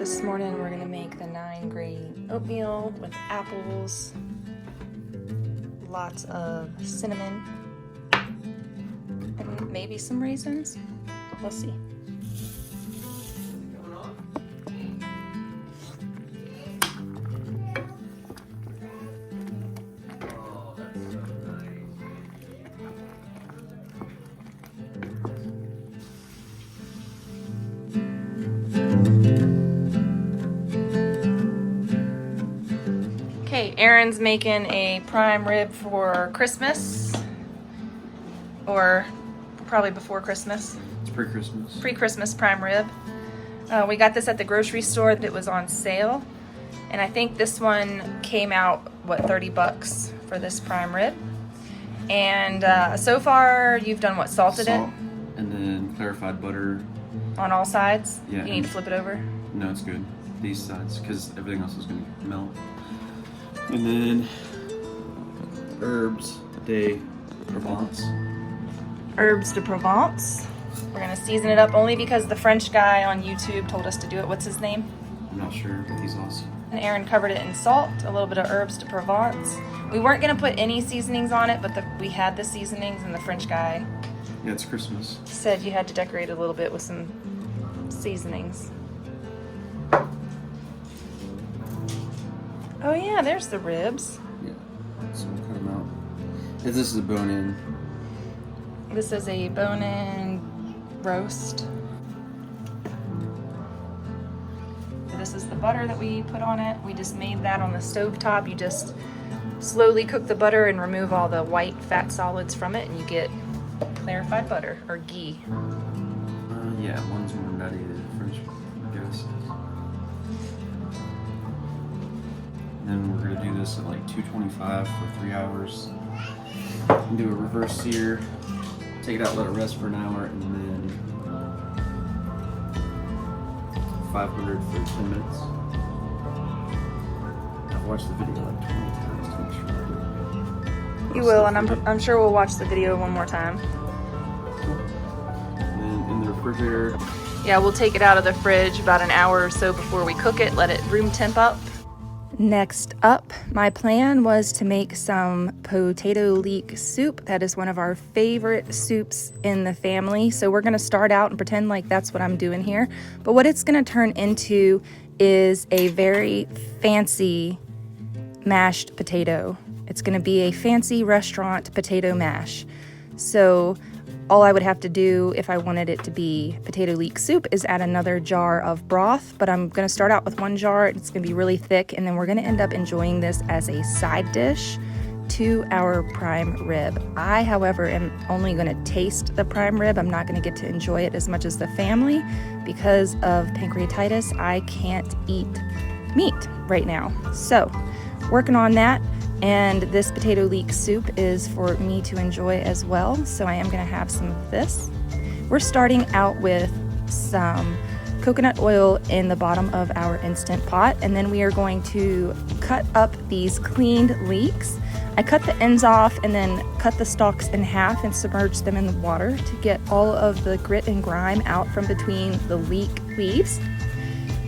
This morning we're gonna make the 9-grain oatmeal with apples, lots of cinnamon, and maybe some raisins. We'll see. Okay, Erin's making a prime rib for Christmas, or probably before Christmas. It's pre-Christmas. Pre-Christmas prime rib. We got this at the grocery store. It was on sale, and I think this one came out, what, 30 bucks for this prime rib. And so far, you've done what, salted Salt, it? and then clarified butter. On all sides? Yeah. You need to flip it over? No, it's good. These sides, because everything else is going to melt. And then herbs de Provence. Herbs de Provence. We're gonna season it up only because the French guy on YouTube told us to do it. What's his name? I'm not sure, but he's awesome. And Erin covered it in salt, a little bit of herbs de Provence. We weren't gonna put any seasonings on it, but we had the seasonings, and the French guy Yeah, it's Christmas. said you had to decorate a little bit with some seasonings. Oh yeah, there's the ribs. Yeah, so we'll cut them out. This is a bone-in. This is a bone-in roast. This is the butter that we put on it. We just made that on the stove top. You just slowly cook the butter and remove all the white fat solids from it, and you get clarified butter, or ghee. Yeah, one's more nutty than French, I guess. And then we're gonna do this at like 225 for 3 hours. And do a reverse sear. Take it out, let it rest for an hour, and then 500 for 10 minutes. I've watched the video like 20 times to make sure I do it. You will, and I'm sure we'll watch the video one more time. And then in the refrigerator. Yeah, we'll take it out of the fridge about an hour or so before we cook it, let it room temp up. Next up, my plan was to make some potato leek soup. That is one of our favorite soups in the family. So we're gonna start out and pretend like that's what I'm doing here. But what it's gonna turn into is a very fancy mashed potato. It's gonna be a fancy restaurant potato mash. So all I would have to do if I wanted it to be potato leek soup is add another jar of broth, but I'm gonna start out with one jar. It's gonna be really thick, and then we're gonna end up enjoying this as a side dish to our prime rib. I, however, am only gonna taste the prime rib. I'm not gonna get to enjoy it as much as the family because of pancreatitis. I can't eat meat right now. So, working on that. And this potato leek soup is for me to enjoy as well, so I am gonna have some of this. We're starting out with some coconut oil in the bottom of our Instant Pot, and then we are going to cut up these cleaned leeks. I cut the ends off and then cut the stalks in half and submerge them in the water to get all of the grit and grime out from between the leek leaves,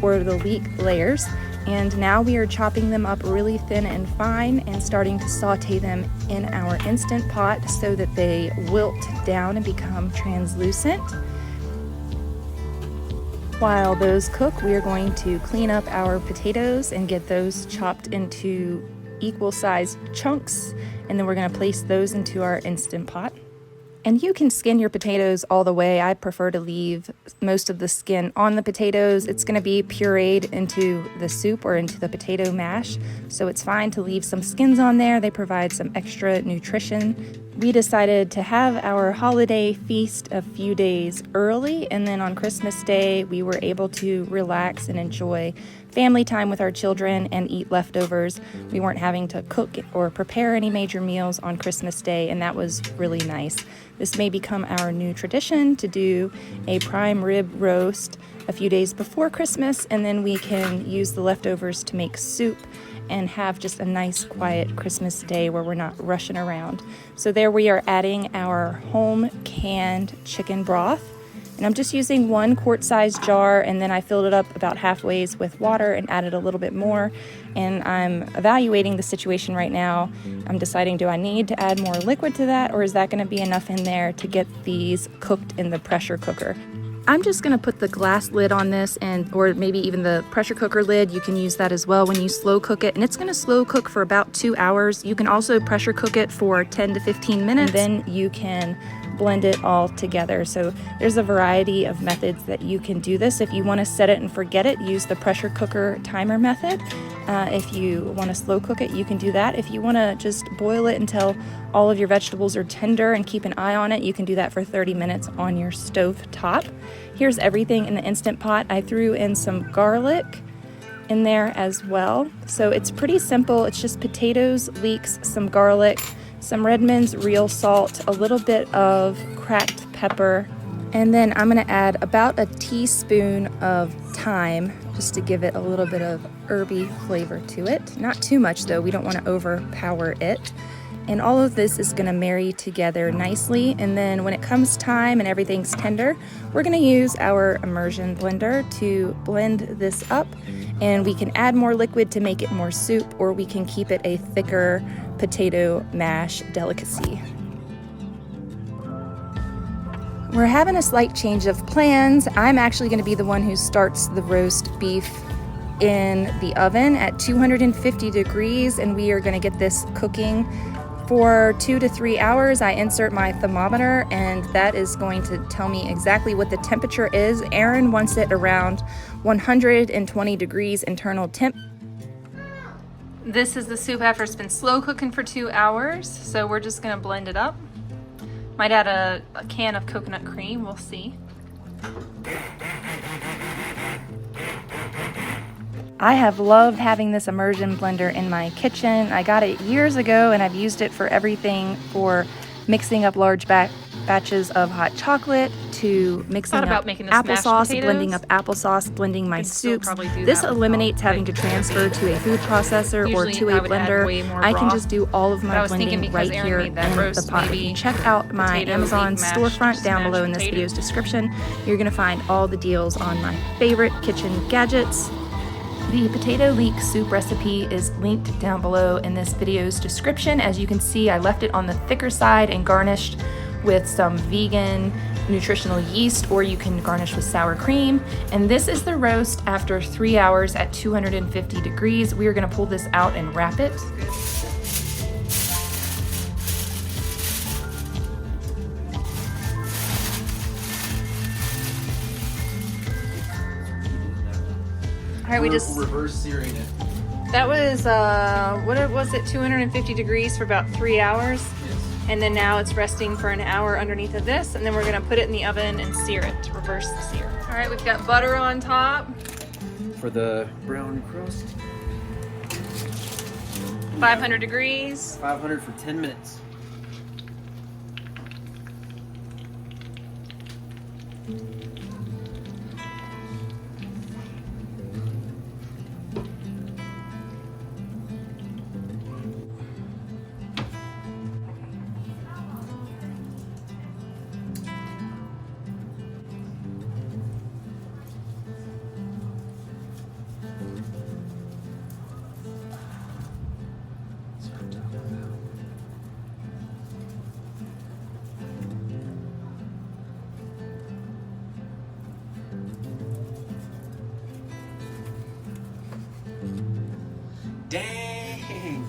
or the leek layers. And now we are chopping them up really thin and fine and starting to saute them in our Instant Pot so that they wilt down and become translucent. While those cook, we are going to clean up our potatoes and get those chopped into equal sized chunks, and then we're going to place those into our Instant Pot. And you can skin your potatoes all the way. I prefer to leave most of the skin on the potatoes. It's gonna be pureed into the soup or into the potato mash, so it's fine to leave some skins on there. They provide some extra nutrition. We decided to have our holiday feast a few days early, and then on Christmas Day, we were able to relax and enjoy family time with our children and eat leftovers. We weren't having to cook or prepare any major meals on Christmas Day, and that was really nice. This may become our new tradition to do a prime rib roast a few days before Christmas, and then we can use the leftovers to make soup and have just a nice quiet Christmas day where we're not rushing around. So there we are adding our home canned chicken broth And I'm just using 1 quart-sized jar, and then I filled it up about halfway with water and added a little bit more. And I'm evaluating the situation right now. I'm deciding, do I need to add more liquid to that, or is that going to be enough in there to get these cooked in the pressure cooker? I'm just going to put the glass lid on this, or maybe even the pressure cooker lid. You can use that as well when you slow cook it, and it's going to slow cook for about 2 hours. You can also pressure cook it for 10 to 15 minutes, and then you can blend it all together. So there's a variety of methods that you can do this. If you want to set it and forget it, use the pressure cooker timer method. If you want to slow cook it, you can do that. If you want to just boil it until all of your vegetables are tender and keep an eye on it, you can do that for 30 minutes on your stove top. Here's everything in the Instant Pot. I threw in some garlic in there as well. So it's pretty simple. It's just potatoes, leeks, some garlic, some Redmond's real salt, a little bit of cracked pepper, and then I'm going to add about a teaspoon of thyme just to give it a little bit of herby flavor to it. Not too much though, we don't want to overpower it. And all of this is going to marry together nicely, and then when it comes time and everything's tender, we're going to use our immersion blender to blend this up, and we can add more liquid to make it more soup, or we can keep it a thicker potato mash delicacy. We're having a slight change of plans. I'm actually going to be the one who starts the roast beef in the oven at 250 degrees, and we are going to get this cooking for 2 to 3 hours. I insert my thermometer, and that is going to tell me exactly what the temperature is. Aaron wants it around 120 degrees internal temp. This is the soup after it's been slow cooking for 2 hours, so we're just gonna blend it up. Might add a can of coconut cream, we'll see. I have loved having this immersion blender in my kitchen. I got it years ago, and I've used it for everything, for mixing up large batches of hot chocolate, to mixing up applesauce, blending up applesauce, blending my soups. This eliminates having to transfer to a food processor or to a blender. I can just do all of my blending right here in the pot. Check out my Amazon storefront down below in this video's description. You're gonna find all the deals on my favorite kitchen gadgets. The potato leek soup recipe is linked down below in this video's description. As you can see, I left it on the thicker side and garnished with some vegan nutritional yeast, or you can garnish with sour cream. And this is the roast after 3 hours at 250 degrees. We are going to pull this out and wrap it. All right, we just reverse searing it. That was what was it? 250 degrees for about 3 hours. Yes. And then now it's resting for an hour underneath of this, and then we're gonna put it in the oven and sear it, reverse the sear. All right, we've got butter on top. For the brown crust. 500 degrees. 500 for 10 minutes. Dang!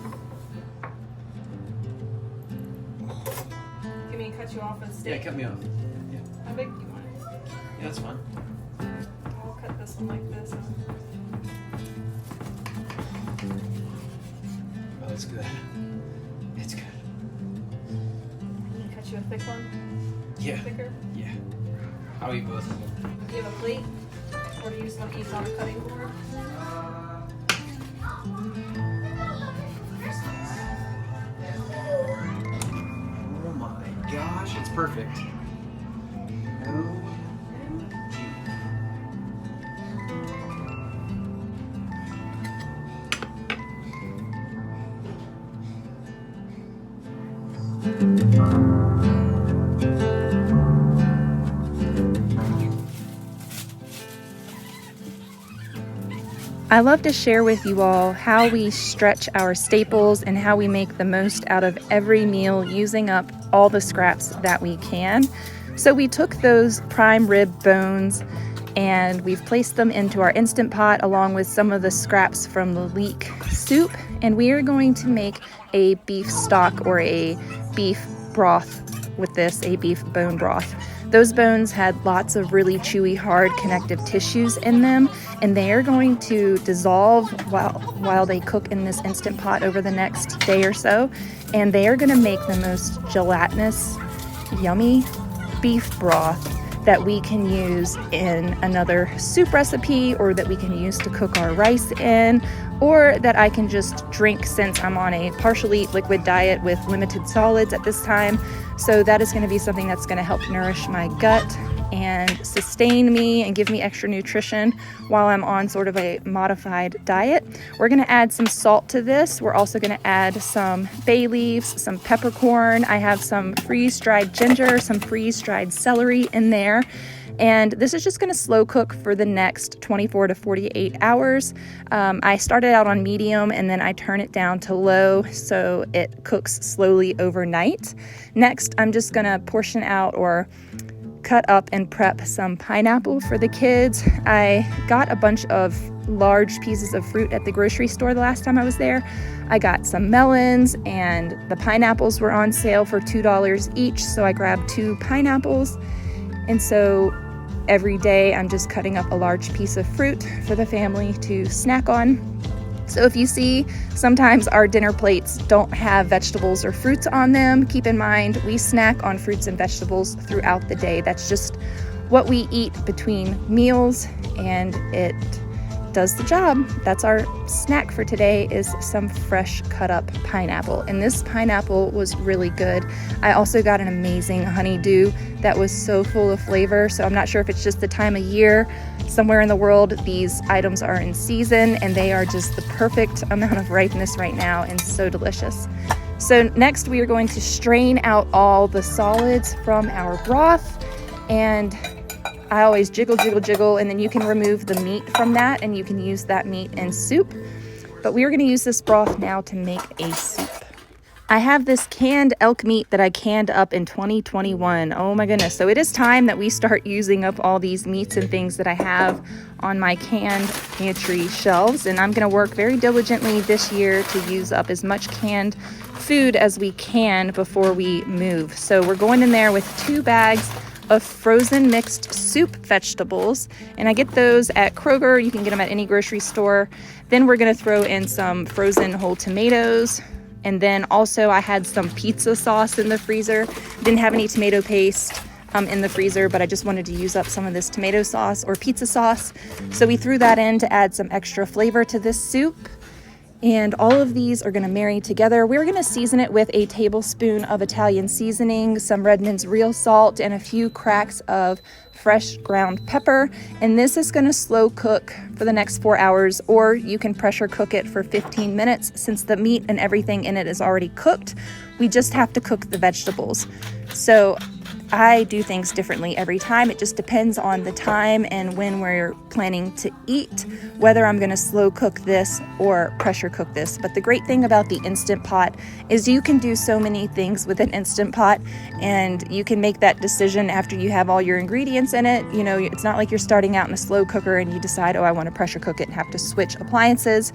Give me a cut you off a steak. Yeah, cut me off. Yeah, How big do you want it? yeah, that's fine. I'll cut this one like this. Oh, it's good. It's good. Cut you a thick one? Yeah. Thicker? Yeah. I'll eat both of them. Do you have a plate? Or do you just want to eat on a cutting board? Oh my gosh, it's perfect. I love to share with you all how we stretch our staples and how we make the most out of every meal using up all the scraps that we can. So we took those prime rib bones and we've placed them into our Instant Pot along with some of the scraps from the leek soup, and we are going to make a beef stock or a beef broth with this, a beef bone broth. Those bones had lots of really chewy, hard connective tissues in them, and they are going to dissolve while they cook in this Instant Pot over the next day or so, and they are going to make the most gelatinous, yummy beef broth that we can use in another soup recipe, or that we can use to cook our rice in, or that I can just drink since I'm on a partially liquid diet with limited solids at this time. So that is going to be something that's going to help nourish my gut and sustain me and give me extra nutrition while I'm on sort of a modified diet. We're going to add some salt to this. We're also going to add some bay leaves, some peppercorn. I have some freeze-dried ginger, some freeze-dried celery in there. And this is just going to slow cook for the next 24 to 48 hours. I started out on medium and then I turn it down to low so it cooks slowly overnight. Next, I'm just going to portion out or cut up and prep some pineapple for the kids. I got a bunch of large pieces of fruit at the grocery store the last time I was there. I got some melons, and the pineapples were on sale for $2 each, so I grabbed 2 pineapples. And so every day I'm just cutting up a large piece of fruit for the family to snack on. So if you see sometimes our dinner plates don't have vegetables or fruits on them, keep in mind we snack on fruits and vegetables throughout the day. That's just what we eat between meals, and it does the job. That's our snack for today, is some fresh cut up pineapple. And this pineapple was really good. I also got an amazing honeydew that was so full of flavor. So I'm not sure if it's just the time of year. Somewhere in the world, these items are in season and they are just the perfect amount of ripeness right now and so delicious. So next we are going to strain out all the solids from our broth, and I always jiggle, and then you can remove the meat from that and you can use that meat in soup. But we are going to use this broth now to make a soup. I have this canned elk meat that I canned up in 2021. Oh my goodness. So it is time that we start using up all these meats and things that I have on my canned pantry shelves. And I'm going to work very diligently this year to use up as much canned food as we can before we move. So we're going in there with 2 bags of frozen mixed soup vegetables, and I get those at Kroger. You can get them at any grocery store. Then we're going to throw in some frozen whole tomatoes, and then also I had some pizza sauce in the freezer. Didn't have any tomato paste in the freezer, but I just wanted to use up some of this tomato sauce or pizza sauce, so we threw that in to add some extra flavor to this soup. And all of these are going to marry together. We're going to season it with a tablespoon of Italian seasoning, some Redmond's real salt, and a few cracks of fresh ground pepper. And this is going to slow cook for the next 4 hours, or you can pressure cook it for 15 minutes since the meat and everything in it is already cooked. We just have to cook the vegetables. So I do things differently every time. It just depends on the time and when we're planning to eat, whether I'm going to slow cook this or pressure cook this. But the great thing about the Instant Pot is you can do so many things with an Instant Pot, and you can make that decision after you have all your ingredients in it. You know, it's not like you're starting out in a slow cooker and you decide, oh, I want to pressure cook it and have to switch appliances.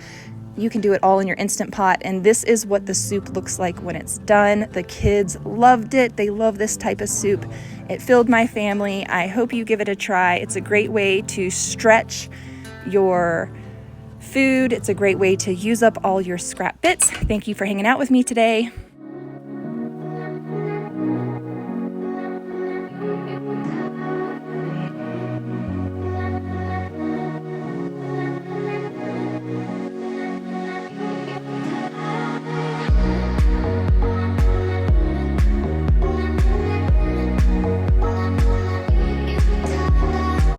You can do it all in your Instant Pot, and this is what the soup looks like when it's done. The kids loved it. They love this type of soup. It filled my family. I hope you give it a try. It's a great way to stretch your food. It's a great way to use up all your scrap bits. Thank you for hanging out with me today.